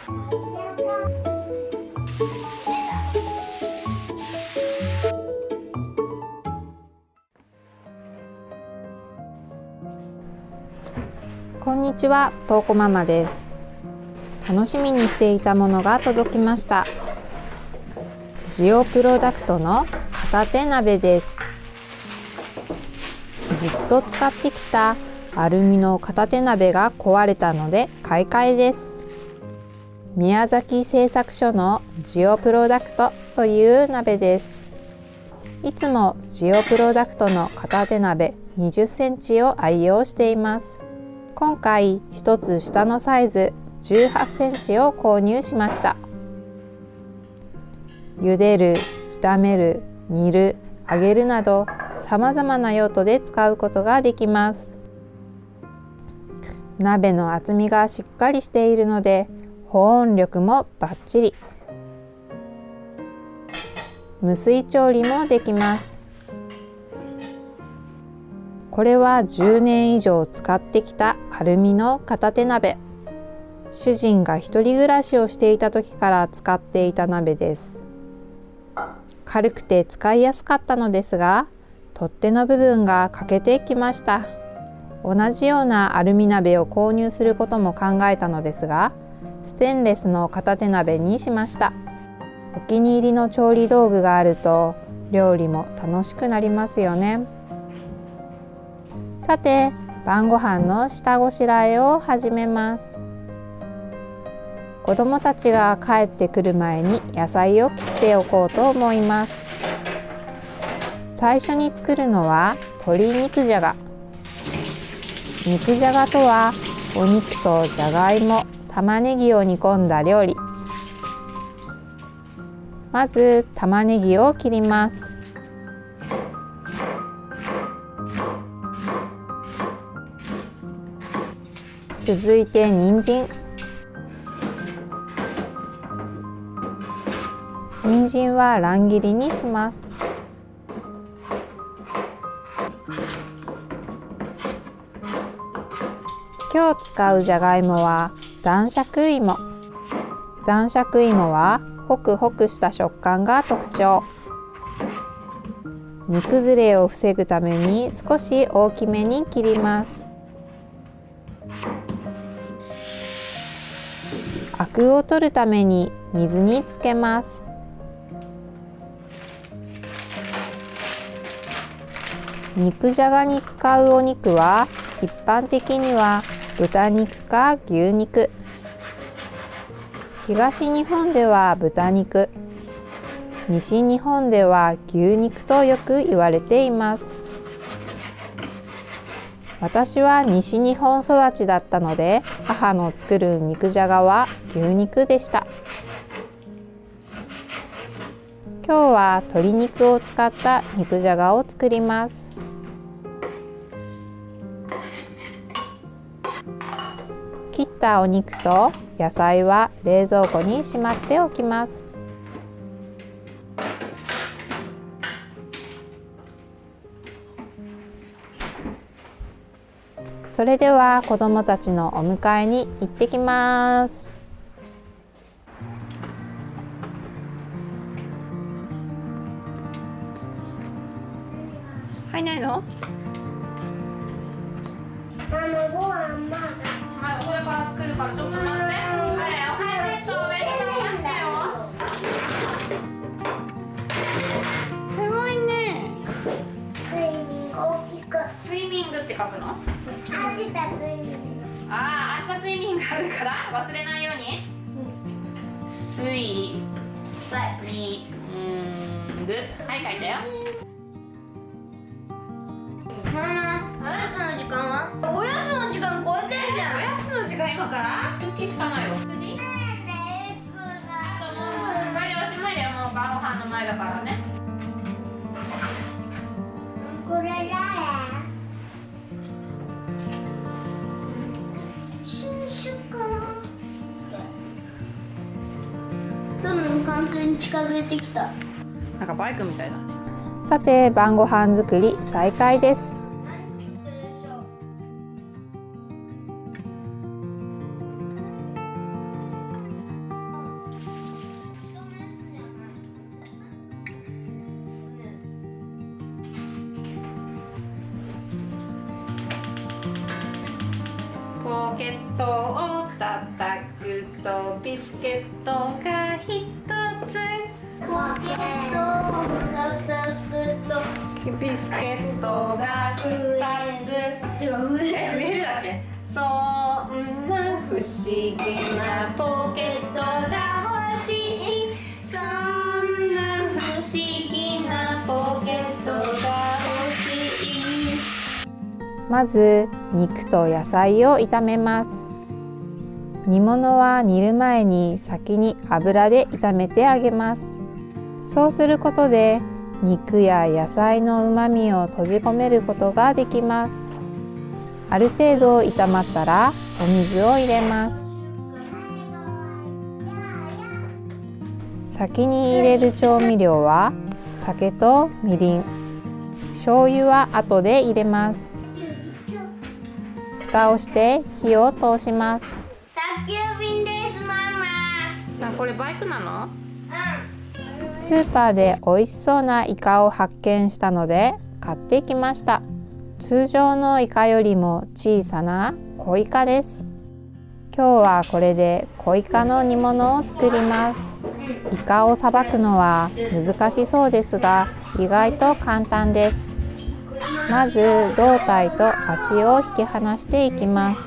こんにちは、とうこママです。楽しみにしていたものが届きました。ジオプロダクトの片手鍋です。ずっと使ってきたアルミの片手鍋が壊れたので買い替えです。宮崎製作所のジオプロダクトという鍋です。いつもジオプロダクトの片手鍋20センチを愛用しています。今回一つ下のサイズ18センチを購入しました。茹でる、炒める、煮る、揚げるなどさまざまな用途で使うことができます。鍋の厚みがしっかりしているので保温力もバッチリ。無水調理もできます。これは10年以上使ってきたアルミの片手鍋。主人が一人暮らしをしていた時から使っていた鍋です。軽くて使いやすかったのですが、取っ手の部分が欠けてきました。同じようなアルミ鍋を購入することも考えたのですが、ステンレスの片手鍋にしました。お気に入りの調理道具があると料理も楽しくなりますよね。さて、晩ご飯の下ごしらえを始めます。子どもたちが帰ってくる前に野菜を切っておこうと思います。最初に作るのは鶏肉じゃが。肉じゃがとはお肉とじゃがいも、玉ねぎを煮込んだ料理。まず玉ねぎを切ります。続いて人参。人参は乱切りにします。今日使うじゃがいもは男爵芋。男爵芋はホクホクした食感が特徴。煮崩れを防ぐために少し大きめに切ります。アクを取るために水につけます。肉じゃがに使うお肉は一般的には豚肉か牛肉。東日本では豚肉、西日本では牛肉とよく言われています。私は西日本育ちだったので、母の作る肉じゃがは牛肉でした。今日は鶏肉を使った肉じゃがを作ります。切ったお肉と野菜は冷蔵庫にしまっておきます。それでは子どもたちのお迎えに行ってきます。入んないの？ママご飯まだ。まだこれから作るからちょっと待って。はい、セットお弁当出したよ。すごいね。スイミング大きく。スイミングって書くの？あ、出たスイミング。ああ、明日スイミングあるから忘れないように。スイミング。はい、書いたよ。ママ、おやつの時間は？おやつの時間超えてんじゃん。おやつの時間今から？時しかないよ。あともうおしまいだよ。もう晩ご飯の前だからね。これ誰？どんどん完全に近づいてきた。なんかバイクみたいだね。さて、晩ご飯作り再開です。ケットが一つ、ポケットを2つとビスケットが二つ。てか増増えるだっけ？そんな不思議なポケットが欲しい。そんな不思議なポケットが欲しい。まず肉と野菜を炒めます。煮物は煮る前に先に油で炒めてあげます。そうすることで肉や野菜のうまみを閉じ込めることができます。ある程度炒まったらお水を入れます。先に入れる調味料は酒とみりん、醤油は後で入れます。蓋をして火を通します。宅急便です、ママ。これバイクなの？スーパーで美味しそうなイカを発見したので買ってきました。通常のイカよりも小さな小イカです。今日はこれで小イカの煮物を作ります。イカをさばくのは難しそうですが、意外と簡単です。まず胴体と足を引き離していきます。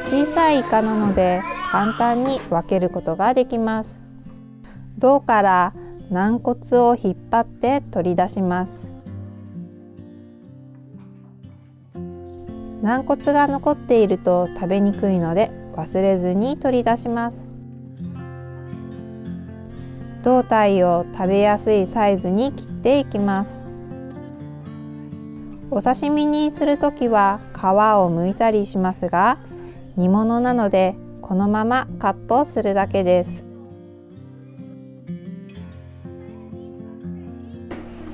小さいイカなので簡単に分けることができます。胴から軟骨を引っ張って取り出します。軟骨が残っていると食べにくいので忘れずに取り出します。胴体を食べやすいサイズに切っていきます。お刺身にするときは皮を剥いたりしますが、煮物なのでこのままカットするだけです。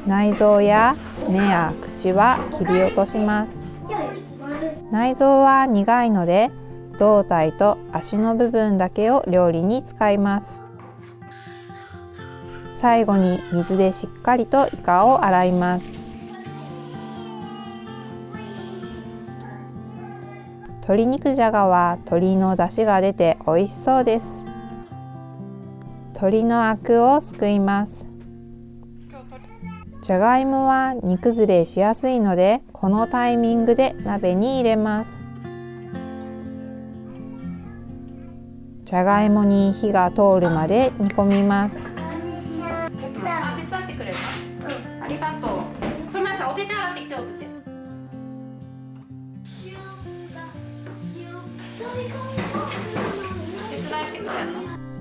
内臓や目や口は切り落とします。内臓は苦いので胴体と足の部分だけを料理に使います。最後に水でしっかりとイカを洗います。鶏肉じゃがは鶏の出汁が出て美味しそうです。鶏のアクをすくいます。じゃがいもは煮崩れしやすいので、このタイミングで鍋に入れます。じゃがいもに火が通るまで煮込みます。手伝ってくれる？ありがとう。その前さ、お手手洗ってきて、お手手。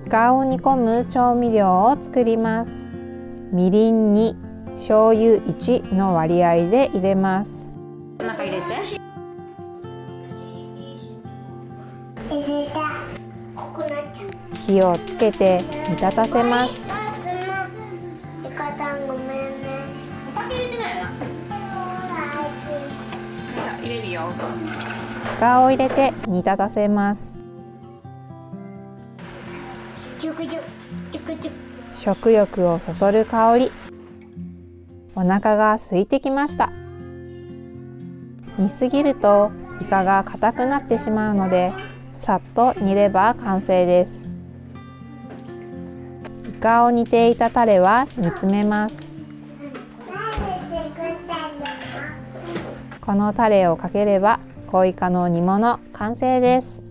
イカを煮込む調味料を作ります。みりん2、醤油1の割合で入れます。中入れて。火をつけて煮立たせます。イカちゃんごめんね。お酒入れてないよな。入れるよ。イカを入れて煮立たせます。食欲をそそる香り。お腹が空いてきました。煮すぎるとイカが硬くなってしまうので、さっと煮れば完成です。イカを煮ていたタレは煮詰めます。このタレをかければ小イカの煮物完成です。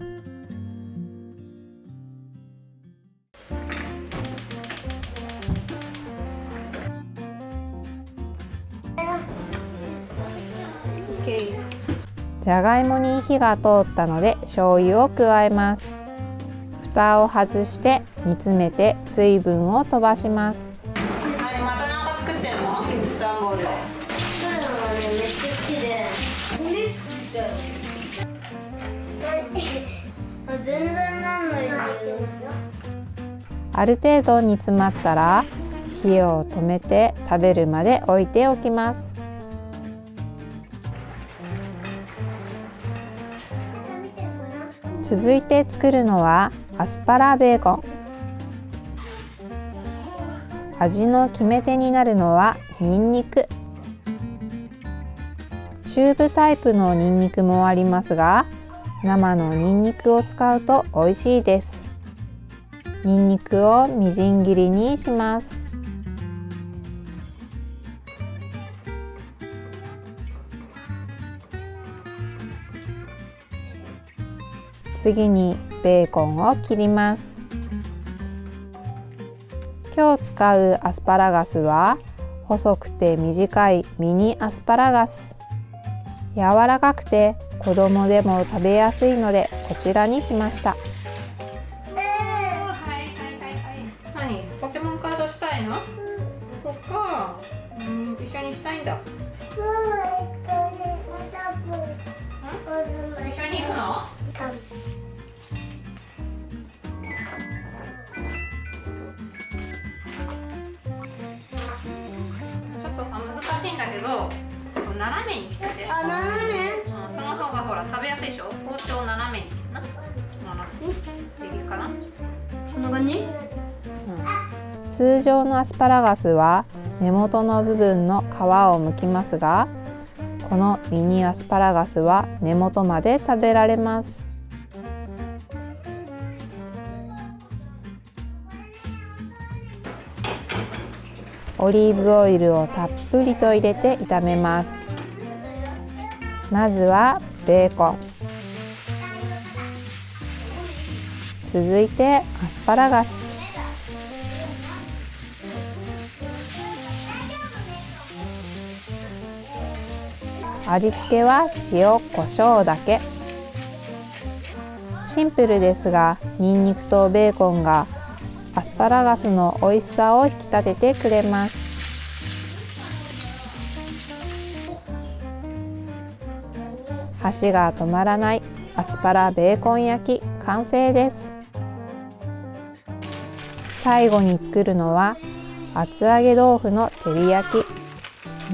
じゃがいもに火が通ったので醤油を加えます。蓋を外して煮詰めて水分を飛ばします。またなんか作ってんの？段ボールで。そうなのね、めっちゃ好きで。骨作っちゃう。全然なんないけど。ある程度煮詰まったら火を止めて食べるまで置いておきます。続いて作るのはアスパラベーコン。味の決め手になるのはニンニク。チューブタイプのニンニクもありますが、生のニンニクを使うと美味しいです。にんにくをみじん切りにします。次にベーコンを切ります。今日使うアスパラガスは細くて短いミニアスパラガス。柔らかくて子供でも食べやすいのでこちらにしました。何？ポケモンカードしたいの？そっか。一緒にしたいんだ。一緒に行くの？ちょっとさ、難しいんだけど、斜めにしてて。あ、斜め？その方がほら食べやすいでしょ。包丁を斜めにな。できるかな？こんな感じ？通常のアスパラガスは根元の部分の皮を剥きますが、このミニアスパラガスは根元まで食べられます。オリーブオイルをたっぷりと入れて炒めます。まずはベーコン、続いてアスパラガス、味付けは塩、コショウだけ。シンプルですが、ニンニクとベーコンがアスパラガスの美味しさを引き立ててくれます。箸が止まらないアスパラベーコン焼き完成です。最後に作るのは厚揚げ豆腐の照り焼き。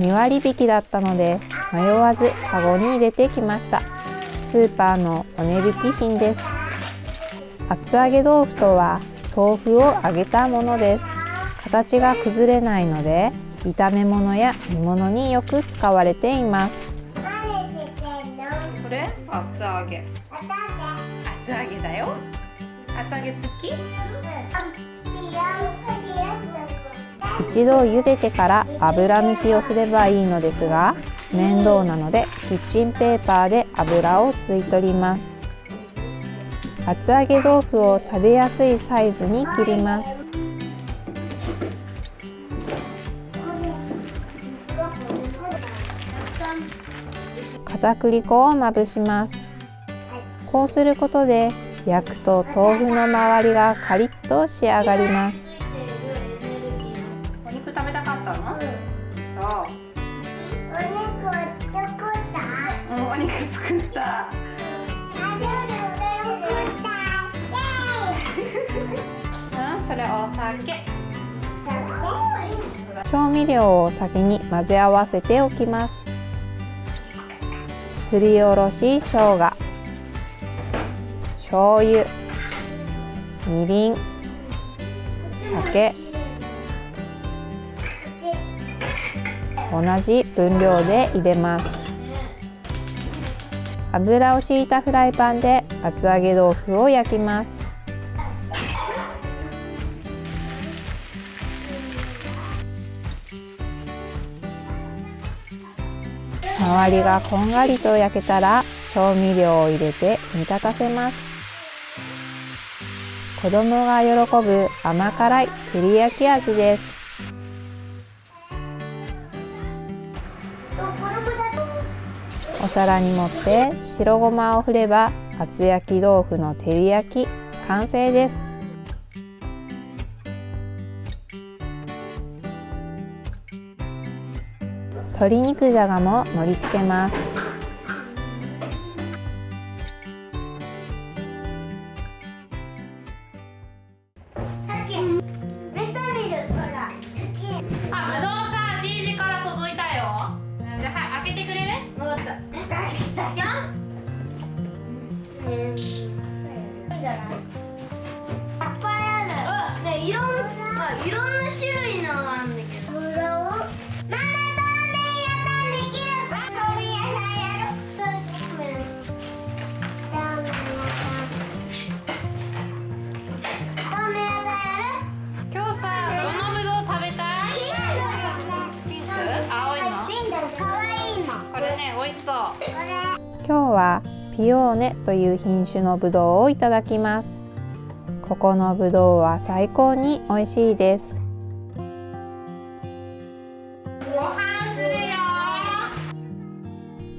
2割引きだったので迷わずカゴに入れてきました。スーパーのお値引き品です。厚揚げ豆腐とは豆腐を揚げたものです。形が崩れないので炒め物や煮物によく使われています。これ厚揚げ。厚揚げだよ。厚揚げ好き？一度茹でてから油抜きをすればいいのですが、面倒なのでキッチンペーパーで油を吸い取ります。厚揚げ豆腐を食べやすいサイズに切ります。片栗粉をまぶします。こうすることで焼くと豆腐の周りがカリッと仕上がります。お肉食べたかったの？そう。お肉作った。それお酒。調味料を先に混ぜ合わせておきます。すりおろし生姜、醤油、みりん、酒、同じ分量で入れます。油を敷いたフライパンで厚揚げ豆腐を焼きます。周りがこんがりと焼けたら調味料を入れて煮立たせます。子供が喜ぶ甘辛い照り焼き味です。お皿に盛って白ごまを振れば厚焼き豆腐の照り焼き完成です。鶏肉じゃがも盛り付けます。あ、ぶどうさ、じいじから届いたよ。じゃあ、はい、開けてくれる？わかった。じゃん。あ、ね、いろんな種類のがあるんだけど。ママ、豆腐屋さんできる。豆腐屋さんやろ。ラーメン屋さん。豆腐屋さん日はピオーネという品種のぶどうをいただきます。ここのぶどうは最高に美味しいです。ご飯するよ。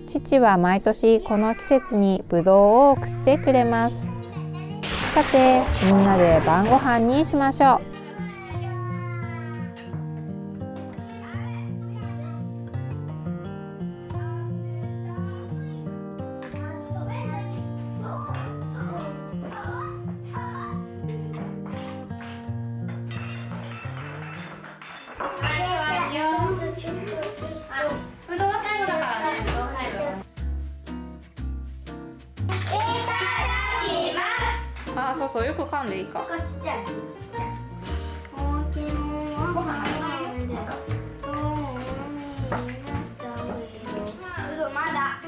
父は毎年この季節にぶどうを送ってくれます。さて、みんなで晩ご飯にしましょう。ぶどう最後だからね。ぶどう最後。あ、そうそう、よく噛んでいいか。ちっちゃい。ご飯まだ。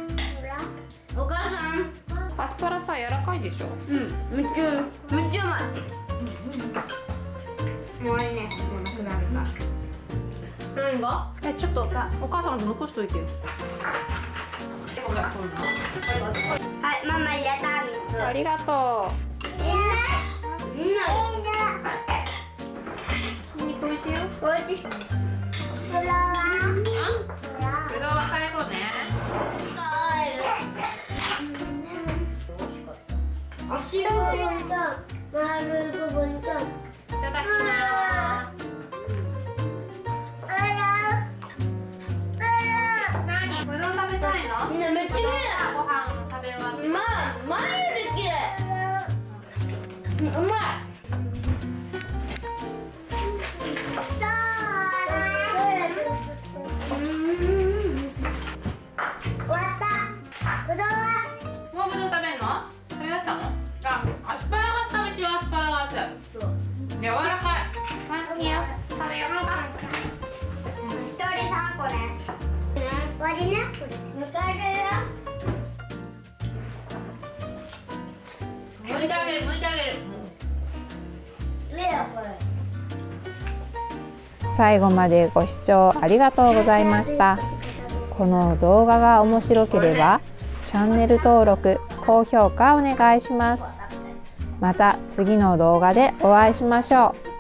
お母さん。アスパラさ、柔らかいでしょ。うん、めっちゃうまい。もうね、もうなくなるから。何が？ちょっとお母さん残しといてよ。はい、ママ入れた水。ありがとう。肉美味しいよ。ぶどうは最後ね。白い部分と丸い部分と。いただきます。何？ぶどう食べたいの？ね、めっちゃ綺麗。ご飯食べ終わって。前より綺麗。うまい。もうぶどう食べんの？食べ終わったの？あ、アスパラガス食べてよ、アスパラガス。柔らかい。食べようか。一人3個ね。終わりね。迎えるよ。剥いてあげる。ねえこれ。最後までご視聴ありがとうございました。この動画が面白ければチャンネル登録、高評価お願いします。また次の動画でお会いしましょう。